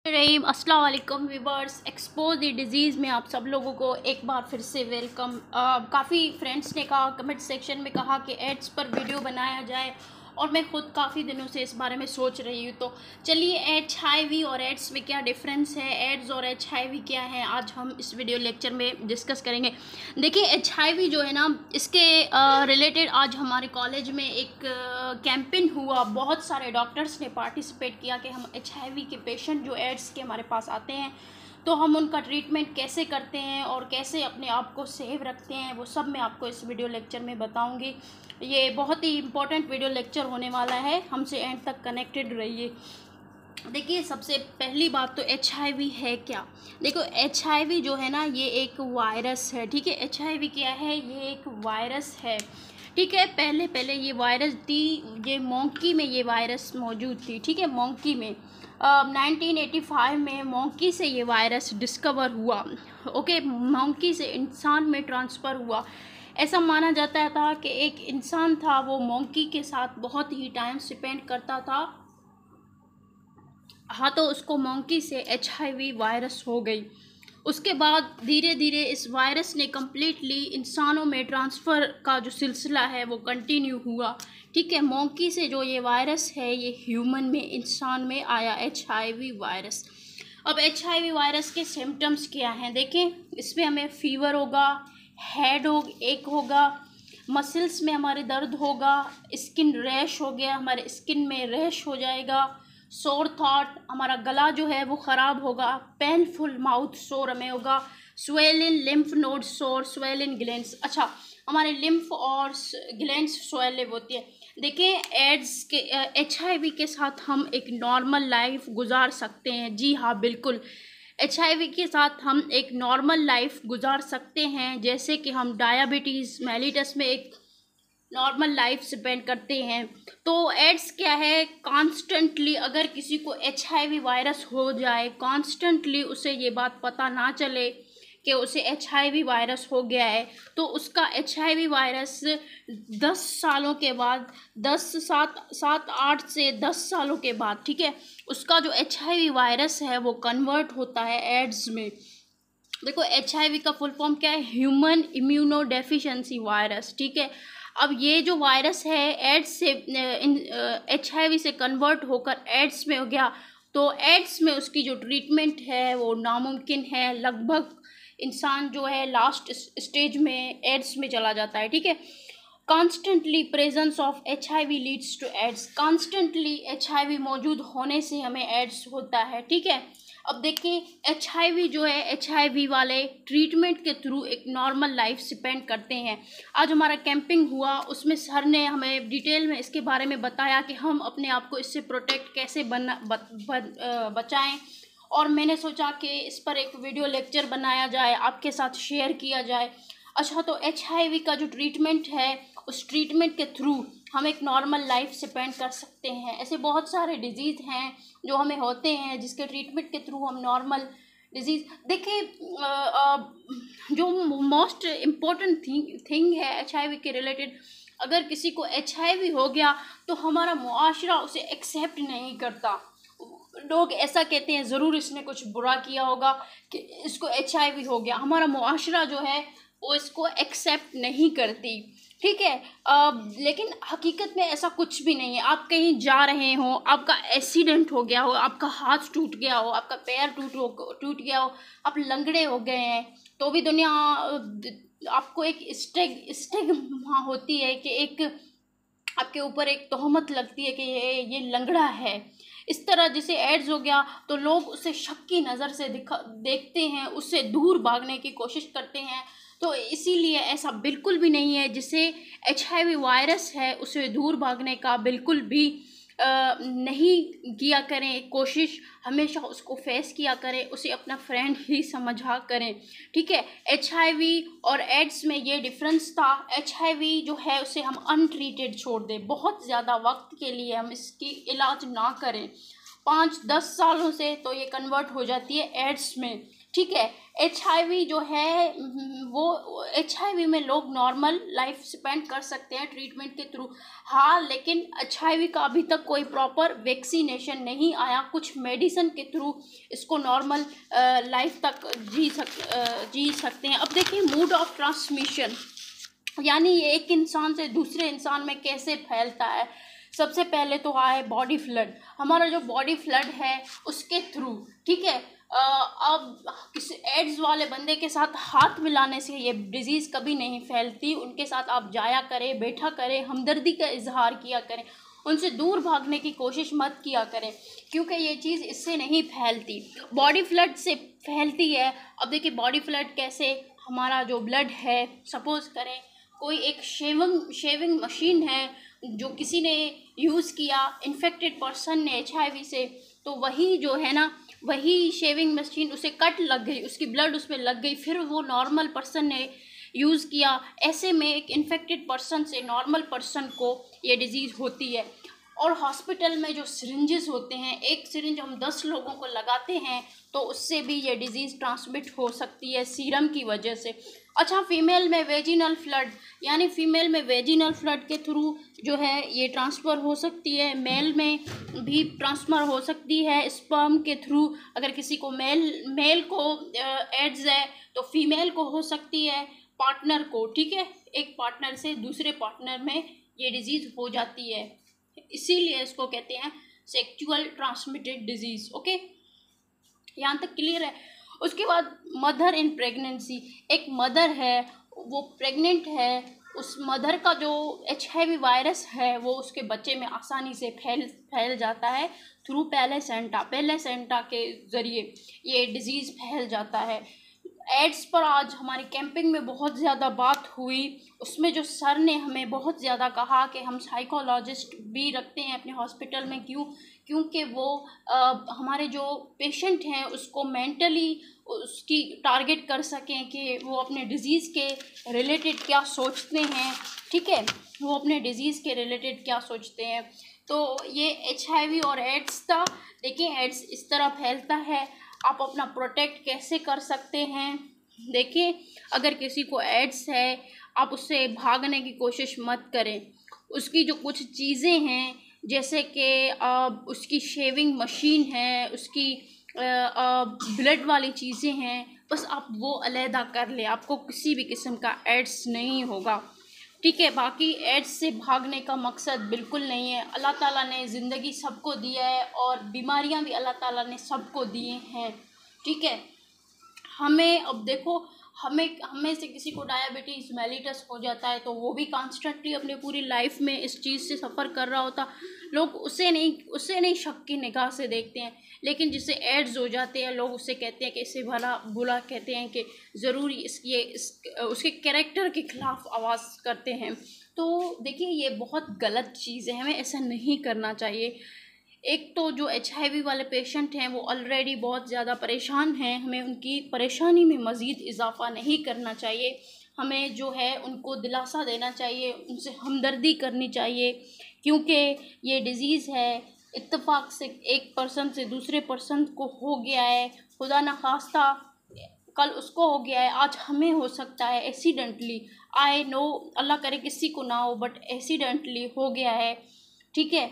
रहीम अस्सलाम वालेकुम viewers. Expose the disease में आप सब लोगों को एक बार फिर से वेलकम। काफ़ी फ्रेंड्स ने कहा, कमेंट सेक्शन में कहा कि एड्स पर वीडियो बनाया जाए और मैं ख़ुद काफ़ी दिनों से इस बारे में सोच रही हूँ। तो चलिए, HIV और एड्स में क्या डिफरेंस है, एड्स और HIV क्या है, आज हम इस वीडियो लेक्चर में डिस्कस करेंगे। देखिए, HIV जो है ना, इसके रिलेटेड आज हमारे कॉलेज में एक कैंपेन हुआ। बहुत सारे डॉक्टर्स ने पार्टिसिपेट किया कि हम HIV के पेशेंट जो एड्स के हमारे पास आते हैं तो हम उनका ट्रीटमेंट कैसे करते हैं और कैसे अपने आप को सेव रखते हैं, वो सब मैं आपको इस वीडियो लेक्चर में बताऊंगी। ये बहुत ही इम्पोर्टेंट वीडियो लेक्चर होने वाला है, हमसे एंड तक कनेक्टेड रहिए। देखिए, सबसे पहली बात तो HIV है क्या। देखो, HIV जो है ना, ये एक वायरस है। ठीक है, HIV क्या है, ये एक वायरस है। ठीक है, पहले ये वायरस थी, ये मोंकी में ये वायरस मौजूद थी। ठीक है, मोंकी में 1985 में मोंकी से ये वायरस डिस्कवर हुआ। ओके, मोंकी से इंसान में ट्रांसफ़र हुआ। ऐसा माना जाता था कि एक इंसान था, वो मोंकी के साथ बहुत ही टाइम स्पेंड करता था। हाँ, तो उसको मोंकी से HIV वायरस हो गई। उसके बाद धीरे धीरे इस वायरस ने कम्प्लीटली इंसानों में ट्रांसफ़र का जो सिलसिला है वो कंटिन्यू हुआ। ठीक है, मोंकी से जो ये वायरस है ये ह्यूमन में, इंसान में आया HIV वायरस। अब HIV वायरस के सिम्टम्स क्या हैं देखें। इसमें हमें फीवर होगा, हेड एक होगा, मसल्स में हमारे दर्द होगा, स्किन रैश हो गया, हमारे स्किन में रैश हो जाएगा, सोर थॉट, हमारा गला जो है वो ख़राब होगा, पेनफुल माउथ सोर हमें होगा, स्वेलिन लिम्फ नोड सोर, स्वेलिन ग्लैंड्स। अच्छा, हमारे लिम्फ और ग्लैंड्स स्वेलिव होती है। देखिए, एड्स के HIV के साथ हम एक नॉर्मल लाइफ गुजार सकते हैं। जी हाँ, बिल्कुल, HIV के साथ हम एक नॉर्मल लाइफ गुजार सकते हैं। जैसे कि हम डायबिटीज़ मेलिटस में एक नॉर्मल लाइफ स्पेंड करते हैं। तो एड्स क्या है, कॉन्स्टेंटली अगर किसी को HIV वायरस हो जाए, कॉन्स्टेंटली उसे ये बात पता ना चले कि उसे HIV वायरस हो गया है, तो उसका HIV वायरस 10 सालों के बाद, 8 से 10 सालों के बाद, ठीक है, उसका जो HIV वायरस है वो कन्वर्ट होता है एड्स में। देखो, HIV का फुल फॉर्म क्या है, ह्यूमन इम्यूनो डेफिशिएंसी वायरस। ठीक है, अब ये जो वायरस है एड्स से HIV से कन्वर्ट होकर एड्स में हो गया, तो एड्स में उसकी जो ट्रीटमेंट है वो नामुमकिन है। लगभग इंसान जो है लास्ट स्टेज में एड्स में चला जाता है। ठीक है, constantly presence of HIV leads to AIDS. Constantly HIV मौजूद होने से हमें एड्स होता है। ठीक है, अब देखिए, HIV जो है, HIV वाले ट्रीटमेंट के थ्रू एक नॉर्मल लाइफ स्पेंड करते हैं। आज हमारा कैंपिंग हुआ, उसमें सर ने हमें डिटेल में इसके बारे में बताया कि हम अपने आप को इससे प्रोटेक्ट कैसे बचाएं, और मैंने सोचा कि इस पर एक वीडियो लेक्चर बनाया जाए, आपके साथ शेयर किया जाए। अच्छा, तो HIV का जो ट्रीटमेंट है, उस ट्रीटमेंट के थ्रू हम एक नॉर्मल लाइफ स्पेंड कर सकते हैं। ऐसे बहुत सारे डिजीज़ हैं जो हमें होते हैं, जिसके ट्रीटमेंट के थ्रू हम नॉर्मल डिजीज़। देखिए, जो मोस्ट इम्पोर्टेंट थिंग है HIV के रिलेटेड, अगर किसी को HIV हो गया तो हमारा मुआशरा उसे एक्सेप्ट नहीं करता। लोग ऐसा कहते हैं, ज़रूर इसने कुछ बुरा किया होगा कि इसको HIV हो गया। हमारा मुआशरा जो है वो इसको एक्सेप्ट नहीं करती। ठीक है, लेकिन हकीकत में ऐसा कुछ भी नहीं है। आप कहीं जा रहे हो, आपका एक्सीडेंट हो गया हो, आपका हाथ टूट गया हो, आपका पैर टूट गया हो, आप लंगड़े हो गए हैं, तो भी दुनिया आपको एक स्टिग्मा होती है कि एक आपके ऊपर एक तोहमत लगती है कि ये लंगड़ा है। इस तरह जैसे एड्स हो गया तो लोग उसे शक की नज़र से देखते हैं, उससे दूर भागने की कोशिश करते हैं। तो इसीलिए ऐसा बिल्कुल भी नहीं है। जिसे HIV वायरस है उसे दूर भागने का बिल्कुल भी नहीं किया करें कोशिश, हमेशा उसको फेस किया करें, उसे अपना फ्रेंड ही समझा करें। ठीक है, HIV और एड्स में ये डिफरेंस था। HIV जो है उसे हम अनट्रीटेड छोड़ दें, बहुत ज़्यादा वक्त के लिए हम इसकी इलाज ना करें, 5-10 सालों से तो ये कन्वर्ट हो जाती है एड्स में। ठीक है। HIV जो है वो HIV में लोग नॉर्मल लाइफ स्पेंड कर सकते हैं ट्रीटमेंट के थ्रू। हाँ, लेकिन HIV का अभी तक कोई प्रॉपर वैक्सीनेशन नहीं आया। कुछ मेडिसिन के थ्रू इसको नॉर्मल लाइफ तक जी सकते हैं। अब देखिए मोड ऑफ ट्रांसमिशन, यानी ये एक इंसान से दूसरे इंसान में कैसे फैलता है। सबसे पहले तो आए बॉडी फ्लड, हमारा जो बॉडी फ्लड है उसके थ्रू, ठीक है। अब किसी एड्स वाले बंदे के साथ हाथ मिलाने से ये डिज़ीज़ कभी नहीं फैलती। उनके साथ आप जाया करें, बैठा करें, हमदर्दी का इजहार किया करें, उनसे दूर भागने की कोशिश मत किया करें, क्योंकि ये चीज़ इससे नहीं फैलती, बॉडी फ्लड से फैलती है। अब देखिए बॉडी फ्लड कैसे, हमारा जो ब्लड है, सपोज़ करें कोई एक शेविंग मशीन है जो किसी ने यूज़ किया, इन्फेक्टेड पर्सन ने HIV से, तो वही जो है ना, वही शेविंग मशीन उसे कट लग गई, उसकी ब्लड उसमें लग गई, फिर वो नॉर्मल पर्सन ने यूज़ किया। ऐसे में एक इन्फेक्टेड पर्सन से नॉर्मल पर्सन को ये डिज़ीज़ होती है। और हॉस्पिटल में जो सिरिंजेस होते हैं, एक सिरिंज हम 10 लोगों को लगाते हैं, तो उससे भी ये डिज़ीज़ ट्रांसमिट हो सकती है सीरम की वजह से। अच्छा, फीमेल में वेजिनल फ्लड, यानी फीमेल में वेजिनल फ्लड के थ्रू जो है ये ट्रांसफ़र हो सकती है। मेल में भी ट्रांसफ़र हो सकती है स्पर्म के थ्रू। अगर किसी को मेल को एड्स है तो फीमेल को हो सकती है, पार्टनर को, ठीक है। एक पार्टनर से दूसरे पार्टनर में ये डिज़ीज़ हो जाती है, इसीलिए इसको कहते हैं सेक्सुअल ट्रांसमिटेड डिजीज़। ओके, यहाँ तक क्लियर है। उसके बाद मदर इन प्रेगनेंसी, एक मदर है वो प्रेग्नेंट है, उस मदर का जो HIV वायरस है वो उसके बच्चे में आसानी से फैल जाता है थ्रू प्लेसेंटा के ज़रिए ये डिज़ीज़ फैल जाता है। एड्स पर आज हमारी कैंपिंग में बहुत ज़्यादा बात हुई, उसमें जो सर ने हमें बहुत ज़्यादा कहा कि हम साइकोलॉजिस्ट भी रखते हैं अपने हॉस्पिटल में, क्योंकि वो हमारे जो पेशेंट हैं उसको मेंटली उसकी टारगेट कर सकें कि वो अपने डिज़ीज़ के रिलेटेड क्या सोचते हैं, ठीक है, वो अपने डिज़ीज़ के रिलेटेड क्या सोचते हैं। तो ये HIV और एड्स था। देखिए एड्स इस तरह फैलता है, आप अपना प्रोटेक्ट कैसे कर सकते हैं। देखिए अगर किसी को एड्स है, आप उससे भागने की कोशिश मत करें। उसकी जो कुछ चीज़ें हैं, जैसे कि उसकी शेविंग मशीन है, उसकी ब्लड वाली चीज़ें हैं, बस आप वो अलहदा कर लें, आपको किसी भी किस्म का एड्स नहीं होगा, ठीक है। बाकी एड्स से भागने का मकसद बिल्कुल नहीं है। अल्लाह ताला ने ज़िंदगी सबको दिया है और बीमारियां भी अल्लाह ताला ने सबको दिए हैं, ठीक है। हमें अब देखो, हमें से किसी को डायबिटीज़ मेलिटस हो जाता है तो वो भी कॉन्स्टेंटली अपनी पूरी लाइफ में इस चीज़ से सफ़र कर रहा होता, लोग उसे नहीं शक की निगाह से देखते हैं। लेकिन जिसे एड्स हो जाते हैं लोग उसे कहते हैं कि इसे भला बुरा कहते हैं, कि ज़रूरी उसके कैरेक्टर के ख़िलाफ़ आवाज़ करते हैं। तो देखिए ये बहुत गलत चीज़ है, हमें ऐसा नहीं करना चाहिए। एक तो जो HIV वाले पेशेंट हैं वो ऑलरेडी बहुत ज़्यादा परेशान हैं, हमें उनकी परेशानी में मज़ीद इजाफ़ा नहीं करना चाहिए। हमें जो है उनको दिलासा देना चाहिए, उनसे हमदर्दी करनी चाहिए, क्योंकि ये डिज़ीज़ है, इत्तेफाक से एक पर्सन से दूसरे पर्सन को हो गया है, खुदा न खास्ता कल उसको हो गया है, आज हमें हो सकता है एक्सीडेंटली। आई नो, अल्लाह करे किसी को ना हो, बट एक्सीडेंटली हो गया है, ठीक है।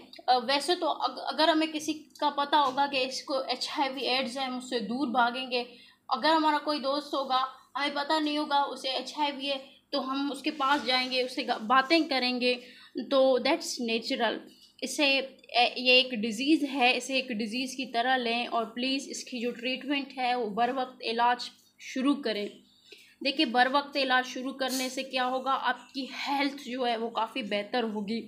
वैसे तो अगर हमें किसी का पता होगा कि इसको HIV एड्स है, हम उससे दूर भागेंगे। अगर हमारा कोई दोस्त होगा, हमें पता नहीं होगा उसे HIV है, तो हम उसके पास जाएंगे, उससे बातें करेंगे, तो दैट्स नेचुरल। इसे ये एक डिज़ीज़ है, इसे एक डिज़ीज़ की तरह लें और प्लीज़ इसकी जो ट्रीटमेंट है वो बर वक्त इलाज शुरू करें। देखिए बर वक्त इलाज शुरू करने से क्या होगा, आपकी हेल्थ जो है वो काफ़ी बेहतर होगी।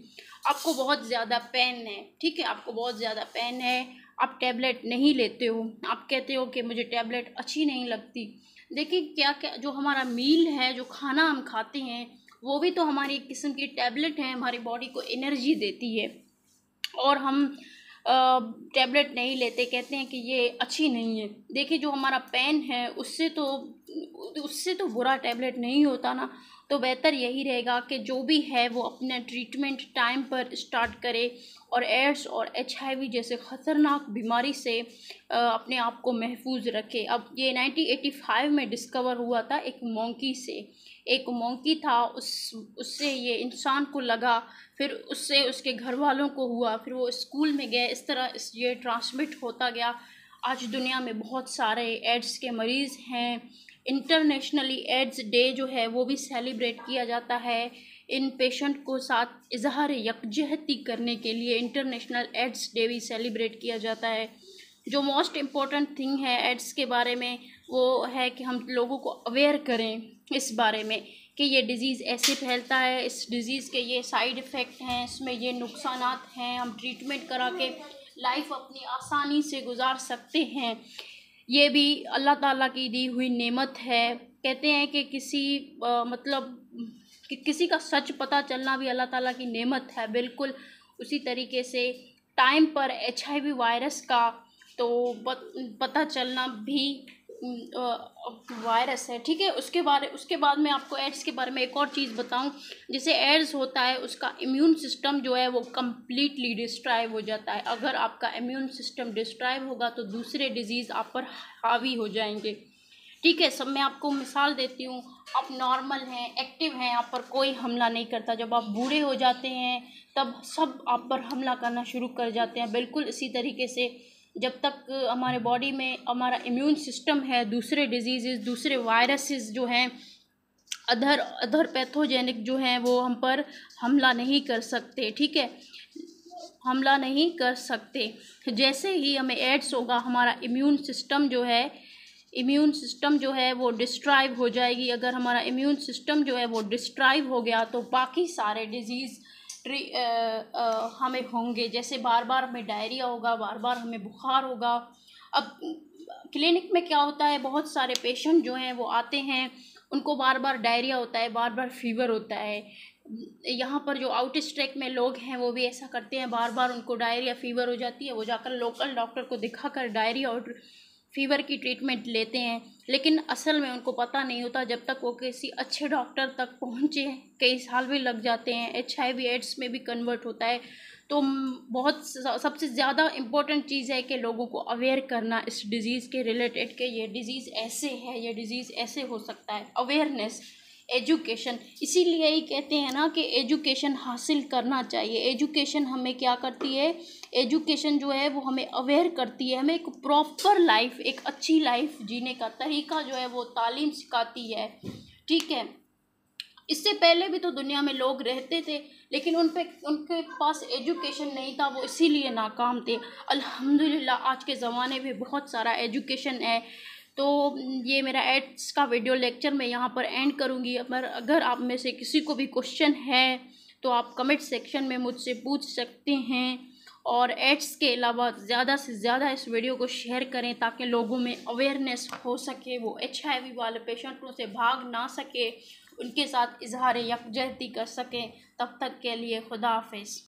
आपको बहुत ज़्यादा पेन है, ठीक है, आपको बहुत ज़्यादा पेन है, आप टैबलेट नहीं लेते हो, आप कहते हो कि मुझे टैबलेट अच्छी नहीं लगती। देखिए क्या क्या जो हमारा मील है, जो खाना हम खाते हैं, वो भी तो हमारी एक किस्म की टैबलेट है, हमारी बॉडी को एनर्जी देती है, और हम टैबलेट नहीं लेते, कहते हैं कि ये अच्छी नहीं है। देखिए जो हमारा पेन है उससे तो बुरा टैबलेट नहीं होता ना, तो बेहतर यही रहेगा कि जो भी है वो अपना ट्रीटमेंट टाइम पर स्टार्ट करे और एड्स और HIV जैसे ख़तरनाक बीमारी से अपने आप को महफूज रखे। अब ये 1985 में डिस्कवर हुआ था एक मंकी से। एक मंकी था, उससे ये इंसान को लगा, फिर उससे उसके घर वालों को हुआ, फिर वो स्कूल में गए, इस तरह ये ट्रांसमिट होता गया। आज दुनिया में बहुत सारे एड्स के मरीज़ हैं। इंटरनेशनली एड्स डे जो है वो भी सेलिब्रेट किया जाता है। इन पेशेंट को साथ इजहार यकजहती करने के लिए इंटरनेशनल एड्स डे भी सेलिब्रेट किया जाता है। जो मोस्ट इम्पॉर्टेंट थिंग है एड्स के बारे में वो है कि हम लोगों को अवेयर करें इस बारे में कि ये डिज़ीज़ ऐसे फैलता है, इस डिज़ीज़ के ये साइड इफ़ेक्ट हैं, इसमें ये नुकसानात हैं, हम ट्रीटमेंट करा के लाइफ अपनी आसानी से गुजार सकते हैं। ये भी अल्लाह ताला की दी हुई नेमत है। कहते हैं कि किसी का सच पता चलना भी अल्लाह ताला की नेमत है। बिल्कुल उसी तरीके से टाइम पर HIV वायरस का तो पता चलना भी वायरस है, ठीक है। उसके बाद मैं आपको एड्स के बारे में एक और चीज़ बताऊं। जैसे एड्स होता है उसका इम्यून सिस्टम जो है वो कम्प्लीटली डिस्ट्रॉय हो जाता है। अगर आपका इम्यून सिस्टम डिस्ट्रॉय होगा तो दूसरे डिजीज़ आप पर हावी हो जाएंगे, ठीक है। सब मैं आपको मिसाल देती हूँ। आप नॉर्मल हैं, एक्टिव हैं, आप पर कोई हमला नहीं करता। जब आप बूढ़े हो जाते हैं तब सब आप पर हमला करना शुरू कर जाते हैं। बिल्कुल इसी तरीके से जब तक हमारे बॉडी में हमारा इम्यून सिस्टम है, दूसरे डिजीज़, दूसरे वायरसेस जो हैं, अदर पैथोजेनिक जो हैं वो हम पर हमला नहीं कर सकते, ठीक है, हमला नहीं कर सकते। जैसे ही हमें एड्स होगा हमारा इम्यून सिस्टम जो है वो डिस्ट्राइव हो जाएगी। अगर हमारा इम्यून सिस्टम जो है वो डिस्ट्राइव हो गया तो बाकी सारे डिजीज़ हमें होंगे। जैसे बार बार हमें डायरिया होगा, बार बार हमें बुखार होगा। अब क्लिनिक में क्या होता है, बहुत सारे पेशेंट जो हैं वो आते हैं, उनको बार बार डायरिया होता है, बार बार फीवर होता है। यहाँ पर जो आउट स्टेट में लोग हैं वो भी ऐसा करते हैं, बार बार उनको डायरिया फीवर हो जाती है, वो जाकर लोकल डॉक्टर को दिखाकर डायरिया और फीवर की ट्रीटमेंट लेते हैं। लेकिन असल में उनको पता नहीं होता, जब तक वो किसी अच्छे डॉक्टर तक पहुँचे कई साल भी लग जाते हैं। HIV एड्स में भी कन्वर्ट होता है। तो सबसे ज़्यादा इम्पोर्टेंट चीज़ है कि लोगों को अवेयर करना इस डिज़ीज़ के रिलेटेड कि ये डिज़ीज़ ऐसे है, ये डिज़ीज़ ऐसे हो सकता है। अवेयरनेस, एजुकेशन, इसीलिए ही कहते हैं ना कि एजुकेशन हासिल करना चाहिए। एजुकेशन हमें क्या करती है, एजुकेशन जो है वो हमें अवेयर करती है, हमें एक प्रॉपर लाइफ, एक अच्छी लाइफ जीने का तरीका जो है वो तालीम सिखाती है, ठीक है। इससे पहले भी तो दुनिया में लोग रहते थे लेकिन उनके पास एजुकेशन नहीं था, वो इसीलिए नाकाम थे। अल्हम्दुलिल्लाह आज के ज़माने में बहुत सारा एजुकेशन है। तो ये मेरा एड्स का वीडियो लेक्चर मैं यहाँ पर एंड करूँगी। अगर आप में से किसी को भी क्वेश्चन है तो आप कमेंट सेक्शन में मुझसे पूछ सकते हैं। और एड्स के अलावा ज़्यादा से ज़्यादा इस वीडियो को शेयर करें ताकि लोगों में अवेयरनेस हो सके, वो HIV वाले पेशेंटों से भाग ना सके, उनके साथ इजहार यकजहती कर सकें। तब तक के लिए खुदा हाफिज़।